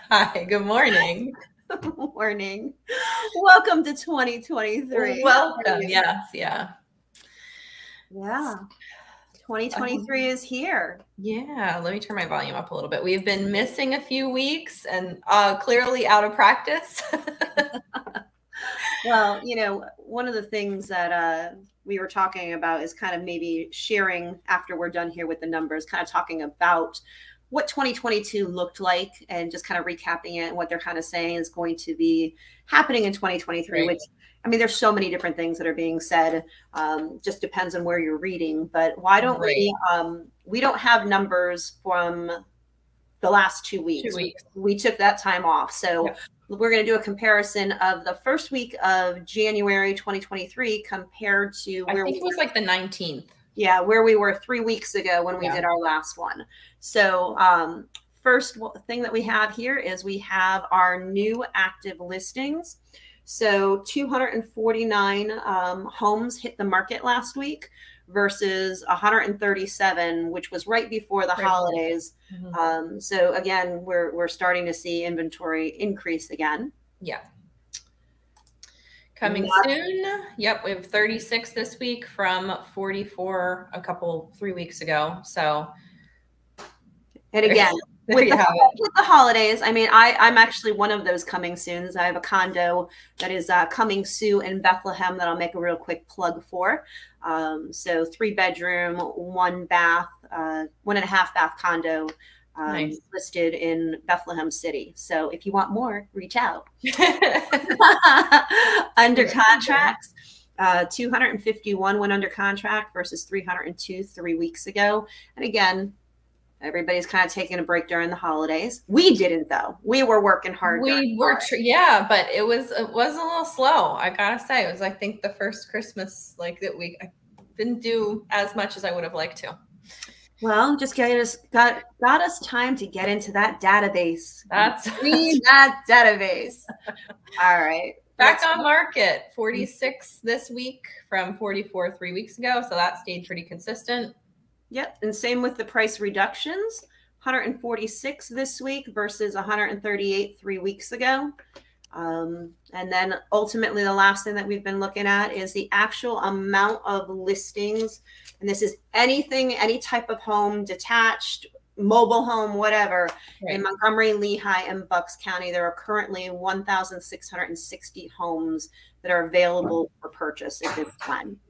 Hi, good morning. Morning. Welcome to 2023. Welcome. Yes, yeah. Yeah, 2023 is here. Yeah, let me turn my volume up a little bit. We've been missing a few weeks and clearly out of practice. Well, one of the things that we were talking about is kind of maybe sharing after we're done here with the numbers, kind of talking about what 2022 looked like and just kind of recapping it and what they're kind of saying is going to be happening in 2023, Right. which, I mean, there's so many different things that are being said. Just depends on where you're reading. But why don't we don't have numbers from the last 2 2 weeks. weeks. We took that time off. So we're going to do a comparison of the first week of January 2023 compared to I think it was like the 19th. Yeah, where we were 3 weeks ago when we did our last one. So first thing that we have here is we have our new active listings. So 249 homes hit the market last week versus 137, which was right before the holidays. So again, we're starting to see inventory increase again. Yeah. Coming soon. Yep, we have 36 this week from 44 3 weeks ago. So, and again, with the holidays, I mean, I'm actually one of those coming soons. I have a condo that is coming soon in Bethlehem that I'll make a real quick plug for. So 3-bedroom, 1 bath, 1.5 bath condo. Nice. Listed in Bethlehem City. So if you want more, reach out. Under contracts, 251 went under contract versus 302 3 weeks ago. And again, everybody's kind of taking a break during the holidays. We didn't, though. We were working hard. We were, yeah, but it was a little slow. I gotta say, it was, I think, the first Christmas like that week. I didn't do as much as I would have liked to. Well, just got us time to get into that database. That's that database. All right. Back on market, 46 this week from 44 3 weeks ago. So that stayed pretty consistent. Yep. And same with the price reductions, 146 this week versus 138 3 weeks ago. And then ultimately the last thing that we've been looking at is the actual amount of listings. And this is anything, any type of home, detached, mobile home, whatever. In Montgomery, Lehigh, and Bucks County, there are currently 1,660 homes that are available for purchase at this time.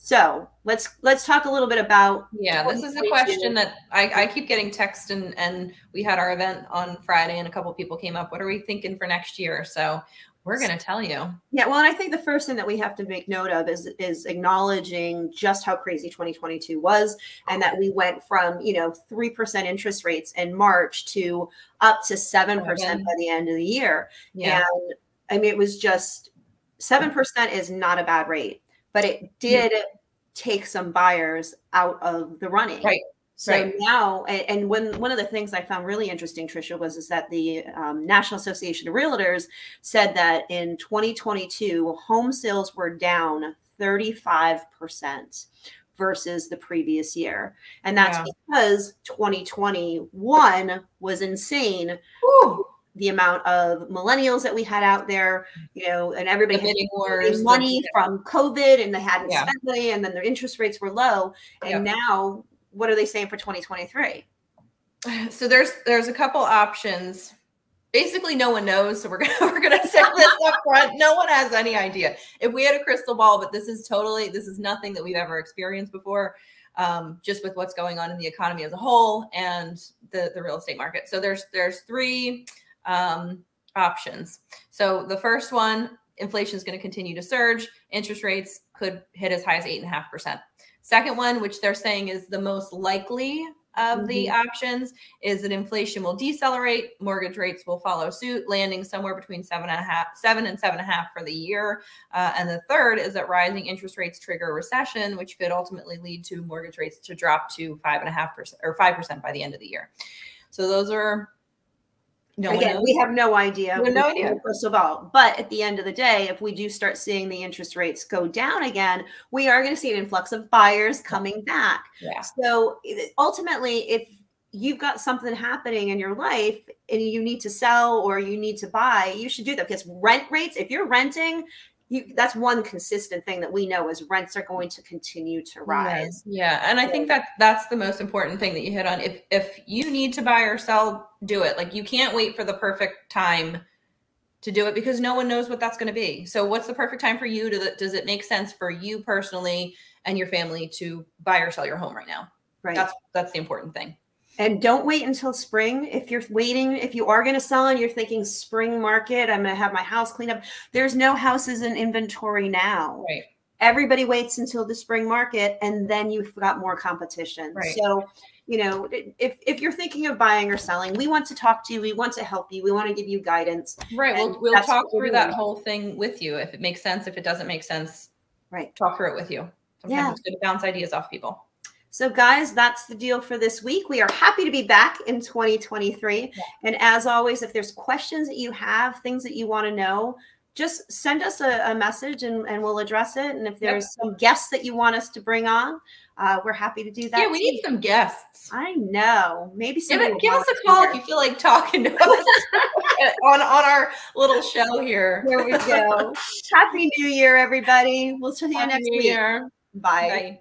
So let's talk a little bit about. Yeah, this is a question that I keep getting text, and we had our event on Friday and a couple of people came up. What are we thinking for next year? So we're going to tell you. Yeah, well, and I think the first thing that we have to make note of is acknowledging just how crazy 2022 was, and that we went from 3% interest rates in March to up to 7% by the end of the year. Yeah. And I mean, it was just 7% is not a bad rate, but it did take some buyers out of the running. Right. So now, and one of the things I found really interesting, Tricia, is that the National Association of Realtors said that in 2022, home sales were down 35% versus the previous year. And that's because 2021 was insane. Ooh. The amount of millennials that we had out there, and everybody had money from COVID and they hadn't spent money, and then their interest rates were low. And now, what are they saying for 2023? So there's a couple options. Basically, no one knows. So we're gonna say this up front. No one has any idea. If we had a crystal ball, but this is nothing that we've ever experienced before. Just with what's going on in the economy as a whole and the real estate market. So there's 3 options. So the first one, inflation is going to continue to surge. Interest rates could hit as high as 8.5%. Second one, which they're saying is the most likely of the options, is that inflation will decelerate. Mortgage rates will follow suit, landing somewhere between 7 and 7.5 for the year. And the third is that rising interest rates trigger a recession, which could ultimately lead to mortgage rates to drop to 5.5% or 5% by the end of the year. So those are. Again, we have no idea. We have no idea. First of all, but at the end of the day, if we do start seeing the interest rates go down again, we are going to see an influx of buyers coming back. Yeah. So ultimately, you've got something happening in your life and you need to sell or you need to buy, you should do that, because rent rates, if you're renting, that's one consistent thing that we know is rents are going to continue to rise. Yeah. And I think that that's the most important thing that you hit on. If you need to buy or sell, do it. Like, you can't wait for the perfect time to do it, because no one knows what that's going to be. So what's the perfect time for you? Does it make sense for you personally and your family to buy or sell your home right now? Right. That's the important thing. And don't wait until spring. If you're waiting, if you are going to sell and you're thinking spring market, I'm going to have my house cleaned up, there's no houses in inventory now. Right. Everybody waits until the spring market, and then you've got more competition. Right. So, you know, if you're thinking of buying or selling, we want to talk to you. We want to help you. We want to give you guidance. Right. We'll talk through that whole thing with you. If it makes sense, if it doesn't make sense, right. Talk through it with you. Sometimes it's good to bounce ideas off people. So guys, that's the deal for this week. We are happy to be back in 2023. Yeah. And as always, if there's questions that you have, things that you want to know, just send us a message and we'll address it. And if there's some guests that you want us to bring on, we're happy to do that. Yeah, we need some guests. I know. Maybe give us a call if you feel like talking to us on our little show here. There we go. Happy New Year, everybody. We'll see you next week. Bye. Bye.